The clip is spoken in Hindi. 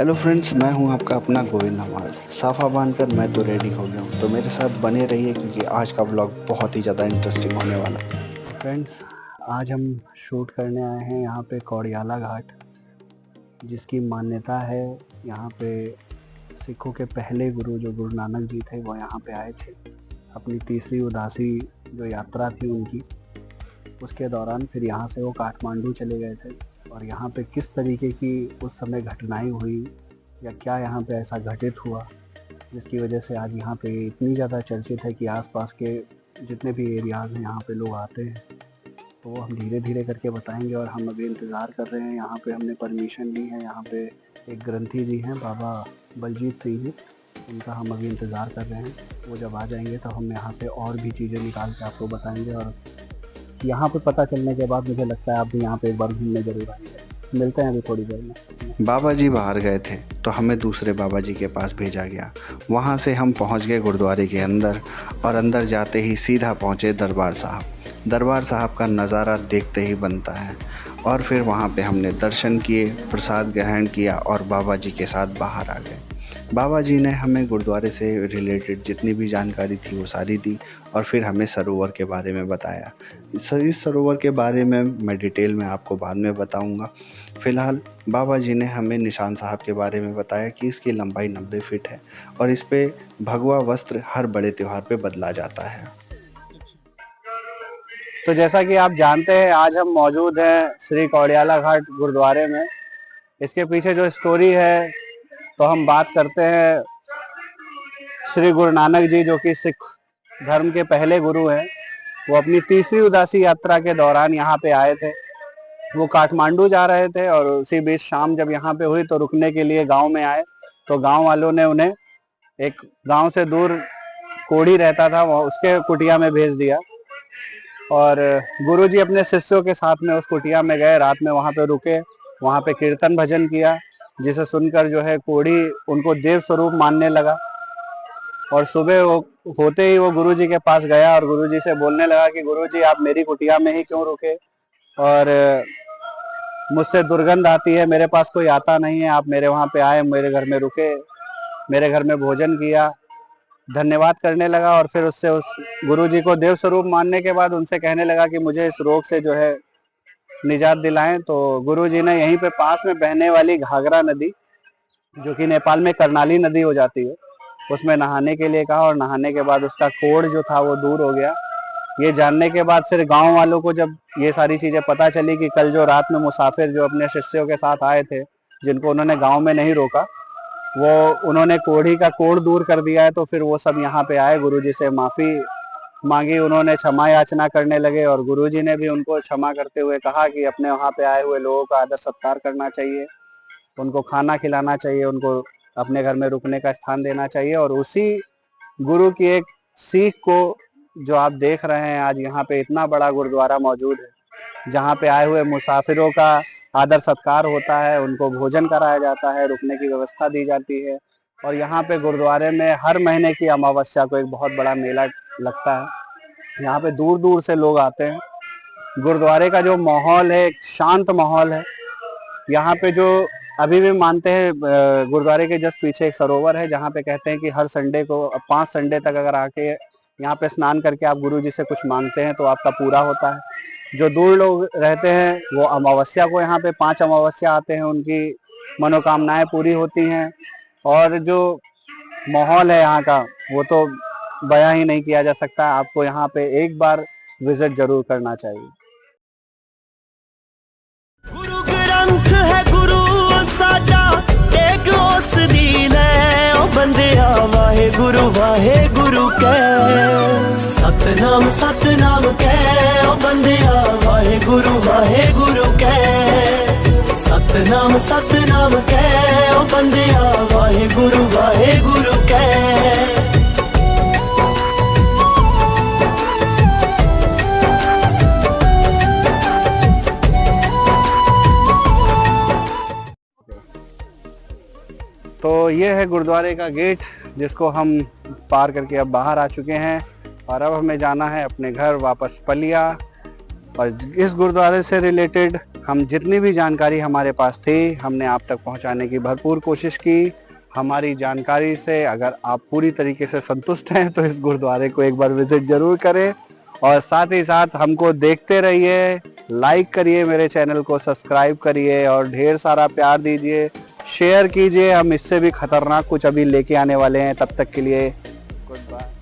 हेलो फ्रेंड्स, मैं हूं आपका अपना गोविंद नवाज। साफा बांधकर मैं तो रेडी हो गया हूं, तो मेरे साथ बने रहिए क्योंकि आज का व्लॉग बहुत ही ज़्यादा इंटरेस्टिंग होने वाला है। फ्रेंड्स, आज हम शूट करने आए हैं यहाँ पे कौड़ियाला घाट, जिसकी मान्यता है यहाँ पे सिखों के पहले गुरु जो गुरु नानक जी थे वो यहाँ पे आए थे। अपनी तीसरी उदासी जो यात्रा थी उनकी, उसके दौरान फिर यहाँ से वो काठमांडू चले गए थे। और यहाँ पे किस तरीके की उस समय घटनाएं हुई या क्या यहाँ पे ऐसा घटित हुआ जिसकी वजह से आज यहाँ पे इतनी ज़्यादा चर्चित है कि आसपास के जितने भी एरियाज़ हैं यहाँ पे लोग आते हैं, तो वो हम धीरे धीरे करके बताएंगे। और हम अभी इंतज़ार कर रहे हैं, यहाँ पे हमने परमिशन ली है। यहाँ पे एक ग्रंथी जी हैं, बाबा बलजीत सिंह जी, उनका हम अभी इंतज़ार कर रहे हैं। वो जब आ जाएंगे तो हम यहाँ से और भी चीज़ें निकाल के आपको बताएंगे। और यहाँ पे पता चलने के बाद मुझे लगता है आप भी यहाँ पे एक बार घूमने जरूर आएंगे। मिलते हैं अभी थोड़ी देर में। बाबा जी बाहर गए थे तो हमें दूसरे बाबा जी के पास भेजा गया। वहाँ से हम पहुँच गए गुरुद्वारे के अंदर, और अंदर जाते ही सीधा पहुँचे दरबार साहब। दरबार साहब का नज़ारा देखते ही बनता है। और फिर वहाँ पे हमने दर्शन किए, प्रसाद ग्रहण किया और बाबा जी के साथ बाहर आ गए। बाबा जी ने हमें गुरुद्वारे से रिलेटेड जितनी भी जानकारी थी वो सारी दी, और फिर हमें सरोवर के बारे में बताया। इस सरोवर के बारे में मैं डिटेल में आपको बाद में बताऊंगा। फ़िलहाल बाबा जी ने हमें निशान साहब के बारे में बताया कि इसकी लंबाई 90 फीट है और इस पे भगवा वस्त्र हर बड़े त्यौहार पे बदला जाता है। तो जैसा कि आप जानते हैं, आज हम मौजूद हैं श्री कौड़ियाला घाट गुरुद्वारे में। इसके पीछे जो स्टोरी है, तो हम बात करते हैं श्री गुरु नानक जी, जो कि सिख धर्म के पहले गुरु हैं। वो अपनी तीसरी उदासी यात्रा के दौरान यहाँ पे आए थे। वो काठमांडू जा रहे थे और उसी बीच शाम जब यहाँ पे हुई तो रुकने के लिए गांव में आए। तो गांव वालों ने उन्हें एक गांव से दूर कोढ़ी रहता था, वो उसके कुटिया में भेज दिया। और गुरुजी अपने शिष्यों के साथ में उस कुटिया में गए, रात में वहाँ पे रुके, वहाँ पे कीर्तन भजन किया, जिसे सुनकर जो है कोढ़ी उनको देव स्वरूप मानने लगा। और सुबह होते ही वो गुरुजी के पास गया और गुरुजी से बोलने लगा कि गुरुजी, आप मेरी कुटिया में ही क्यों रुके, और मुझसे दुर्गंध आती है, मेरे पास कोई आता नहीं है, आप मेरे वहाँ पे आए, मेरे घर में रुके, मेरे घर में भोजन किया, धन्यवाद करने लगा। और फिर उससे उस गुरुजी को देव स्वरूप मानने के बाद उनसे कहने लगा कि मुझे इस रोग से जो है निजात दिलाएं। तो गुरुजी ने यहीं पे पास में बहने वाली घाघरा नदी, जो कि नेपाल में करनाली नदी हो जाती है, उसमें नहाने के लिए कहा। और नहाने के बाद उसका कोढ़ जो था वो दूर हो गया। ये जानने के बाद फिर गांव वालों को जब ये सारी चीजें पता चली कि कल जो रात में मुसाफिर जो अपने शिष्यों के साथ आए थे, जिनको उन्होंने गांव में नहीं रोका, वो उन्होंने कोढ़ी का कोढ़ दूर कर दिया है, तो फिर वो सब यहाँ पे आए, गुरुजी से माफी मांगी, उन्होंने क्षमा याचना करने लगे। और गुरुजी ने भी उनको क्षमा करते हुए कहा कि अपने वहाँ पे आए हुए लोगों का आदर सत्कार करना चाहिए, उनको खाना खिलाना चाहिए, उनको अपने घर में रुकने का स्थान देना चाहिए। और उसी गुरु की एक सीख को जो आप देख रहे हैं, आज यहाँ पे इतना बड़ा गुरुद्वारा मौजूद है, जहाँ पे आए हुए मुसाफिरों का आदर सत्कार होता है, उनको भोजन कराया जाता है, रुकने की व्यवस्था दी जाती है। और यहाँ पे गुरुद्वारे में हर महीने की अमावस्या को एक बहुत बड़ा मेला लगता है। यहाँ पे दूर दूर से लोग आते हैं। गुरुद्वारे का जो माहौल है, एक शांत माहौल है। यहाँ पे जो अभी भी मानते हैं, गुरुद्वारे के जस्ट पीछे एक सरोवर है, जहाँ पे कहते हैं कि हर संडे को 5 संडे तक अगर आके यहाँ पे स्नान करके आप गुरु जी से कुछ मांगते हैं तो आपका पूरा होता है। जो दूर लोग रहते हैं वो अमावस्या को यहाँ पे 5 अमावस्या आते हैं, उनकी मनोकामनाएं पूरी होती हैं। और जो माहौल है यहाँ का, वो तो बयां ही नहीं किया जा सकता। आपको यहाँ पे एक बार विजिट जरूर करना चाहिए। गुरु ग्रंथ है गुरु साडा, एक उस दी ले ओ बंदिया, वाहे गुरु कह, सतनाम सतनाम कह ओ बंदिया, वाहे गुरु कह, सतनाम सतनाम कह ओ बंदिया, वाहे गुरु कह। तो ये है गुरुद्वारे का गेट, जिसको हम पार करके अब बाहर आ चुके हैं। और अब हमें जाना है अपने घर वापस पलिया। और इस गुरुद्वारे से रिलेटेड हम जितनी भी जानकारी हमारे पास थी हमने आप तक पहुंचाने की भरपूर कोशिश की। हमारी जानकारी से अगर आप पूरी तरीके से संतुष्ट हैं तो इस गुरुद्वारे को एक बार विजिट जरूर करें और साथ ही साथ हमको देखते रहिए, लाइक करिए, मेरे चैनल को सब्सक्राइब करिए और ढेर सारा प्यार दीजिए, शेयर कीजिए। हम इससे भी खतरनाक कुछ अभी लेके आने वाले हैं। तब तक के लिए गुड बाय।